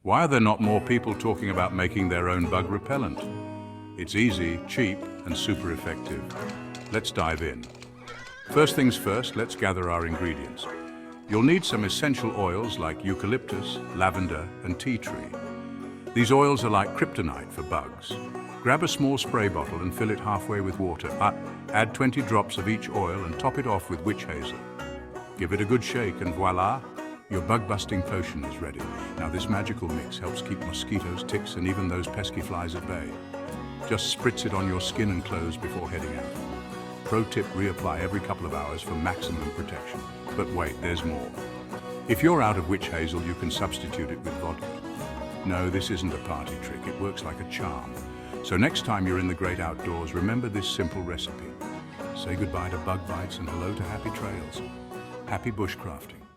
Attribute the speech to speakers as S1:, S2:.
S1: Why are there not more people talking about making their own bug repellent? It's easy, cheap, and super effective. Let's dive in. First things first, let's gather our ingredients. You'll need some essential oils like eucalyptus, lavender, and tea tree. These oils are like kryptonite for bugs. Grab a small spray bottle and fill it halfway with water. Add 20 drops of each oil and top it off with witch hazel. Give it a good shake and voila, your bug-busting potion is ready. Now this magical mix helps keep mosquitoes, ticks, and even those pesky flies at bay. Just spritz it on your skin and clothes before heading out. Pro tip, reapply every couple of hours for maximum protection. But wait, there's more. If you're out of witch hazel, you can substitute it with vodka. No, this isn't a party trick, it works like a charm. So next time you're in the great outdoors, remember this simple recipe. Say goodbye to bug bites and hello to happy trails. Happy bushcrafting.